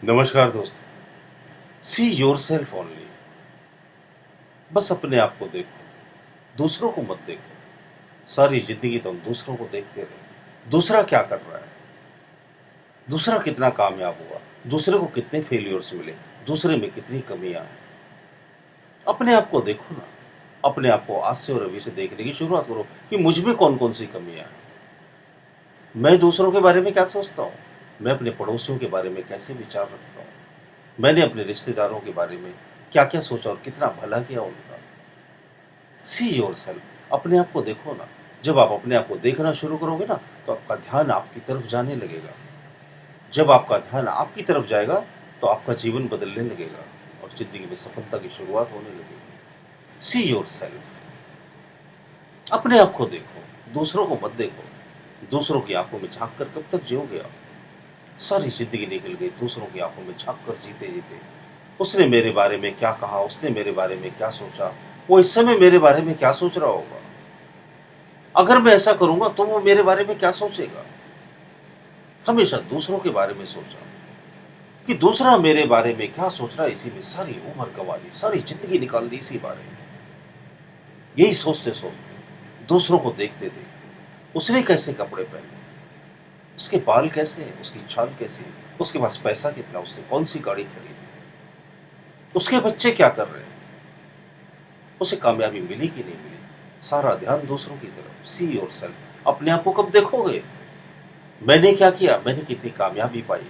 नमस्कार दोस्तों। See your self only. बस अपने आप को देखो, दूसरों को मत देखो। सारी जिंदगी तुम दूसरों को देखते रहो। दूसरा क्या कर रहा है, दूसरा कितना कामयाब हुआ, दूसरे को कितने फेलियर्स मिले, दूसरे में कितनी कमियां हैं। अपने आप को देखो ना। अपने आप को आज से और अभी से देखने की शुरुआत करो कि मुझ में कौन कौन सी कमियां हैं। मैं दूसरों के बारे में क्या सोचता हूँ, मैं अपने पड़ोसियों के बारे में कैसे विचार रखता हूँ, मैंने अपने रिश्तेदारों के बारे में क्या क्या सोचा और कितना भला किया उनका। See your self. अपने आप को देखो ना। जब आप अपने आप को देखना शुरू करोगे ना, तो आपका ध्यान आपकी तरफ जाने लगेगा। जब आपका ध्यान आपकी तरफ जाएगा, तो आपका जीवन बदलने लगेगा और जिंदगी में सफलता की शुरुआत होने लगेगी। See your self. अपने आप को देखो, दूसरों को मत देखो। दूसरों की आंखों में झांक कर कब तक जियोगे आप। सारी जिंदगी निकल गई दूसरों की आंखों में झांक कर जीते जीते। उसने मेरे बारे में क्या कहा, उसने मेरे बारे में क्या सोचा, वो इस समय मेरे बारे में क्या सोच रहा होगा। अगर मैं ऐसा करूंगा तो वो मेरे बारे में क्या सोचेगा। हमेशा दूसरों के बारे में सोचा कि दूसरा मेरे बारे में क्या सोच रहा है, इसी में सारी उम्र गंवा दी, सारी जिंदगी निकाल दी इसी बारे में। यही सोचते सोचते, दूसरों को देखते देखते, उसने कैसे कपड़े पहने, उसके बाल कैसे हैं, उसकी चाल कैसी है, उसके पास पैसा कितना, उसने कौन सी गाड़ी खरीदी, उसके बच्चे क्या कर रहे हैं, उसे कामयाबी मिली कि नहीं मिली। सारा ध्यान दूसरों की तरफ। See your self. अपने आप को कब देखोगे, मैंने क्या किया, मैंने कितनी कामयाबी पाई,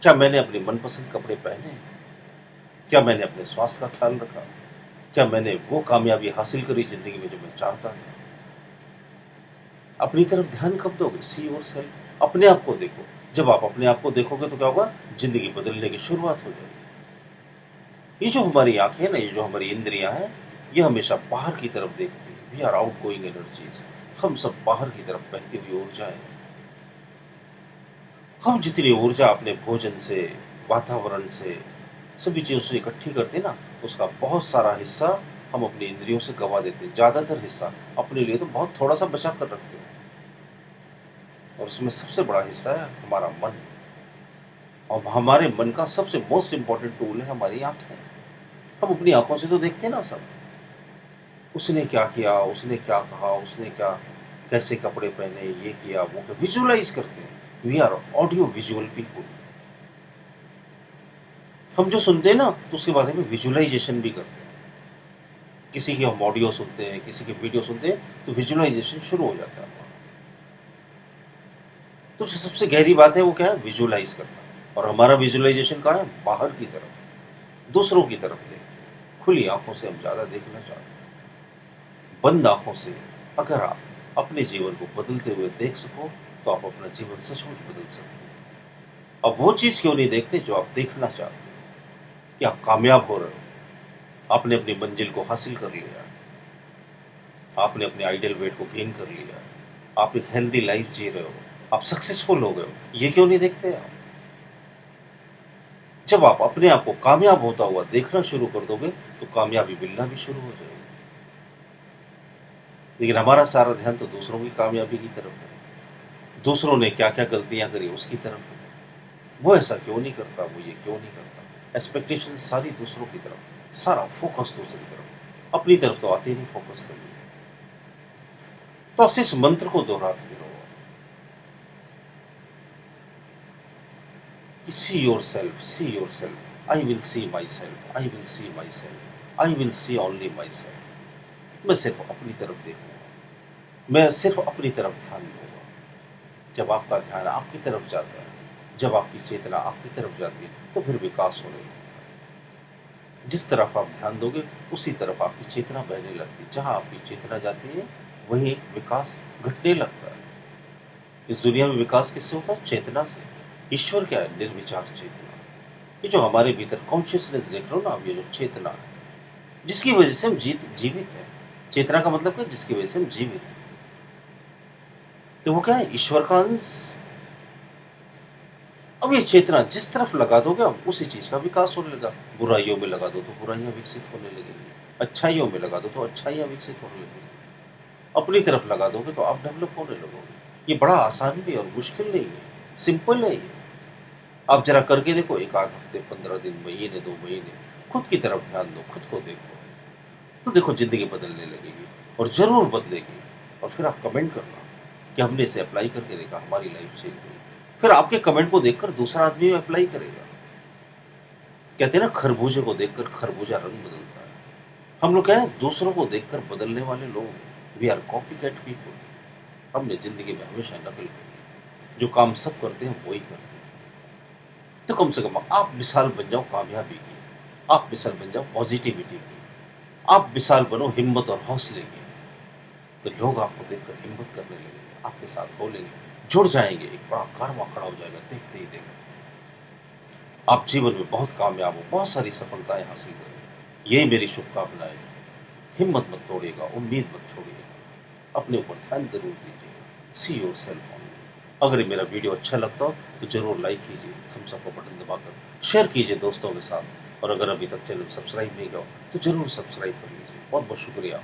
क्या मैंने अपने मनपसंद कपड़े पहने, क्या मैंने अपने स्वास्थ्य का ख्याल रखा, क्या मैंने वो कामयाबी हासिल करी जिंदगी में जो मैं चाहता था। अपनी तरफ ध्यान कब दोगे। See your self. अपने आप को देखो। जब आप अपने आप को देखोगे तो क्या होगा, जिंदगी बदलने की शुरुआत हो जाएगी। ये जो हमारी आंखें हैं ना, ये जो हमारी इंद्रियां हैं, ये हमेशा बाहर की तरफ देखती है। We are out going energies. हम सब बाहर की तरफ बहती हुई ऊर्जा है। हम जितनी ऊर्जा अपने भोजन से, वातावरण से, सभी चीजों से इकट्ठी करते हैं ना, उसका बहुत सारा हिस्सा हम अपनी इंद्रियों से गवा देते हैं। ज्यादातर हिस्सा अपने लिए तो बहुत थोड़ा सा बचा कर रखते हैं, और उसमें सबसे बड़ा हिस्सा है हमारा मन। और हमारे मन का सबसे मोस्ट इंपॉर्टेंट टूल है हमारी आंखें। हम अपनी आंखों से तो देखते हैं ना सब, उसने क्या किया, उसने क्या कहा, उसने क्या, कैसे कपड़े पहने, ये किया वो किया, विजुअलाइज करते हैं। We are audio visual people. हम जो सुनते हैं ना, तो उसके बारे में विजुअलाइजेशन भी करते हैं। किसी की हम ऑडियो सुनते हैं, किसी की वीडियो सुनते हैं, तो विजुअलाइजेशन शुरू हो जाता है। तो जो सबसे गहरी बात है वो क्या है, विजुअलाइज करना। और हमारा विजुअलाइजेशन कहाँ है, बाहर की तरफ, दूसरों की तरफ देखते। खुली आंखों से हम ज्यादा देखना चाहते हैं। बंद आंखों से अगर आप अपने जीवन को बदलते हुए देख सको, तो आप अपना जीवन सचमुच बदल सकते हो। अब वो चीज क्यों नहीं देखते जो आप देखना चाहते हो, कि आप कामयाब हो रहे हो, आपने अपनी मंजिल को हासिल कर लिया, आपने अपने आइडियल वेट को गेन कर लिया, आप एक हेल्दी लाइफ जी रहे हो, आप सक्सेसफुल हो गए हो, ये क्यों नहीं देखते आप। जब आप अपने आप को कामयाब होता हुआ देखना शुरू कर दोगे, तो कामयाबी मिलना भी शुरू हो जाएगी। लेकिन हमारा सारा ध्यान तो दूसरों की कामयाबी की तरफ है। दूसरों ने क्या क्या गलतियां करी उसकी तरफ है। वो ऐसा क्यों नहीं करता, वो ये क्यों नहीं करता। एक्सपेक्टेशन सारी दूसरों की तरफ, सारा फोकस दूसरी तरफ, अपनी तरफ तो आते ही नहीं फोकस करनी। तो बस इस मंत्र को दोहराते रहो कि see your self, see your self. I will see my self, I will see my self, I will see only my self. मैं सिर्फ अपनी तरफ देखूंगा, मैं सिर्फ अपनी तरफ ध्यान दूंगा। जब आपका ध्यान आपकी तरफ जाता है, जब आपकी चेतना आपकी तरफ जाती है, तो फिर विकास होने लगता है। जिस तरफ आप ध्यान दोगे, उसी तरफ आपकी चेतना बहने लगती है। जहां आपकी चेतना जाती है, वहीं विकास घटने लगता है। इस दुनिया में विकास किससे होता है, चेतना से। ईश्वर क्या है, निर्विचार चेतना। ये जो हमारे भीतर कॉन्शियसनेस देख रहे हो ना आप, ये जो चेतना है, जिसकी वजह से हम जीवित हैं। चेतना का मतलब क्या है, जिसकी वजह से हम जीवित हैं। तो वो क्या है, ईश्वर का अंश। अब ये चेतना जिस तरफ लगा दोगे, अब उसी चीज का विकास होने लगा। बुराइयों में लगा दो तो बुराइयां विकसित होने लगेंगी, अच्छाइयों में लगा दो तो अच्छाइयां विकसित होने लगेंगी। अपनी तरफ लगा दोगे तो आप डेवलप होने लगोगे। ये बड़ा आसान भी और मुश्किल नहीं है, सिंपल है ये। आप जरा करके देखो, एक आध हफ्ते, 15 दिन, महीने, 2 महीने, खुद की तरफ ध्यान दो, खुद को देखो, तो देखो जिंदगी बदलने लगेगी और जरूर बदलेगी। और फिर आप कमेंट करना कि हमने इसे अप्लाई करके देखा, हमारी लाइफ चेंज हुई। फिर आपके कमेंट को देखकर दूसरा आदमी अप्लाई करेगा। कहते हैं ना, खरबूजे को देखकर खरबूजा रंग बदलता है। हम लोग क्या है, दूसरों को देखकर बदलने वाले लोग। We are copy cat people. हमने जिंदगी में हमेशा नकल की, जो काम सब करते हैं वही करते हैं। तो कम से कम आप मिसाल बन जाओ कामयाबी की, आप मिसाल बन जाओ पॉजिटिविटी की, आप मिसाल बनो हिम्मत और हौसले की। तो लोग आपको देखकर हिम्मत करने लगेंगे, आपके साथ हो लेंगे, जुड़ जाएंगे, एक बड़ा कारवां खड़ा हो जाएगा देखते ही देखते। आप जीवन में बहुत कामयाब हो, बहुत सारी सफलताएं हासिल करें, यही मेरी शुभकामनाएं हैं। हिम्मत मत तोड़िएगा, उम्मीद मत छोड़िएगा, अपने ऊपर ध्यान जरूर दीजिए। See your self only. अगर ये मेरा वीडियो अच्छा लगता हो तो जरूर लाइक कीजिए, थम्स अप का बटन दबाकर शेयर कीजिए दोस्तों के साथ। और अगर अभी तक चैनल सब्सक्राइब नहीं किया हो तो जरूर सब्सक्राइब कर लीजिए। बहुत बहुत शुक्रिया।